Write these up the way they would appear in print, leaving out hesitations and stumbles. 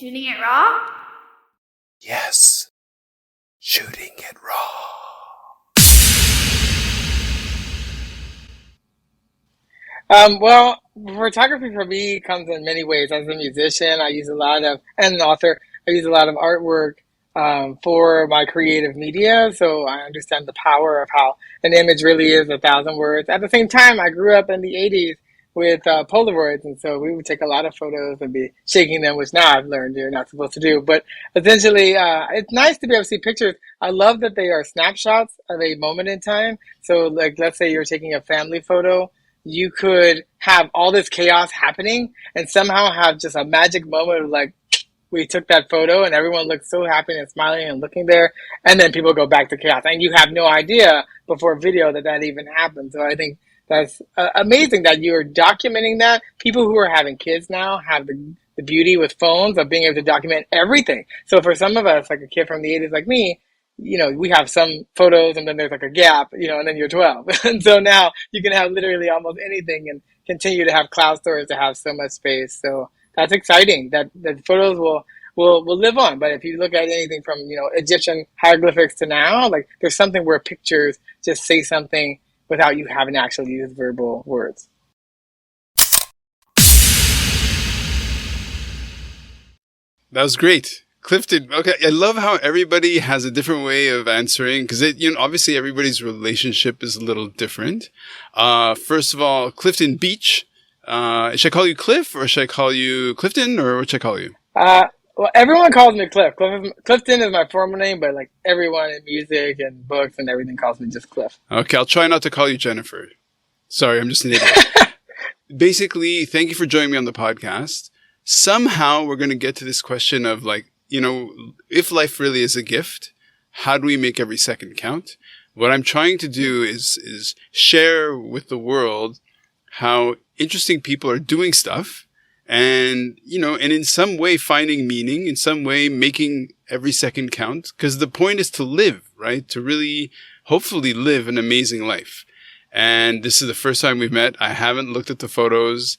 Shooting it raw? Yes. Shooting it raw. Well, photography for me comes in many ways. As a musician, and an author, I use a lot of artwork for my creative media. So I understand the power of how an image really is 1,000 words. At the same time, I grew up in the 80s with Polaroids. And so we would take a lot of photos and be shaking them, which now I've learned you're not supposed to do. But essentially, it's nice to be able to see pictures. I love that they are snapshots of a moment in time. So like, let's say you're taking a family photo, you could have all this chaos happening and somehow have just a magic moment of like, we took that photo and everyone looked so happy and smiling and looking there. And then people go back to chaos and you have no idea before video that even happened. So I think that's amazing that you're documenting that. People who are having kids now have the beauty with phones of being able to document everything. So for some of us, like a kid from the 80s like me, we have some photos and then there's like a gap, and then you're 12. And so now you can have literally almost anything and continue to have cloud storage to have so much space. So that's exciting that photos will live on. But if you look at anything from, Egyptian hieroglyphics to now, like there's something where pictures just say something without you having to actually use verbal words. That was great. Clifton, okay, I love how everybody has a different way of answering because obviously everybody's relationship is a little different. First of all, Clifton Beach. Should I call you Cliff or should I call you Clifton or what should I call you? Well, everyone calls me Cliff. Clifton is my formal name, but like everyone in music and books and everything calls me just Cliff. Okay, I'll try not to call you Jennifer. Sorry, I'm just an idiot. Basically, thank you for joining me on the podcast. Somehow we're going to get to this question of like, if life really is a gift, how do we make every second count? What I'm trying to do is share with the world how interesting people are doing stuff and, and in some way finding meaning, in some way making every second count. Because the point is to live, right? To really, hopefully live an amazing life. And this is the first time we've met. I haven't looked at the photos.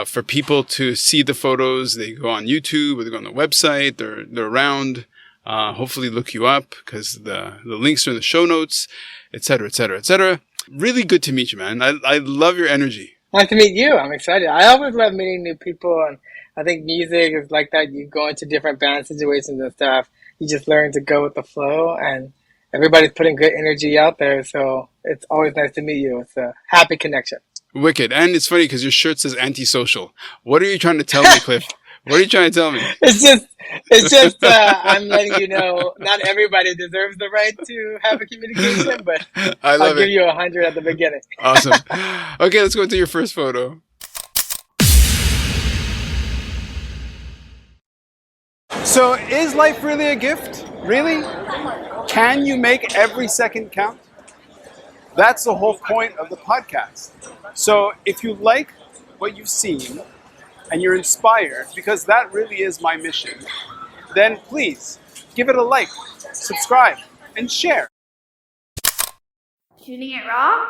For people to see the photos, they go on YouTube or they go on the website. They're around. Hopefully look you up because the links are in the show notes, et cetera, et cetera, et cetera. Really good to meet you, man. I love your energy. Nice to meet you. I'm excited. I always love meeting new people, and I think music is like that. You go into different band situations and stuff. You just learn to go with the flow, and everybody's putting good energy out there. So it's always nice to meet you. It's a happy connection. Wicked. And it's funny because your shirt says antisocial. What are you trying to tell me, Cliff? What are you trying to tell me? It's just, I'm letting you know, not everybody deserves the right to have a communication, but I'll give you 100 at the beginning. Awesome. Okay, let's go into your first photo. So is life really a gift? Really? Can you make every second count? That's the whole point of the podcast. So if you like what you've seen and you're inspired, because that really is my mission, then please give it a like, subscribe, and share. Shooting it raw?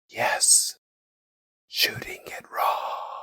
Yes. Shooting it raw.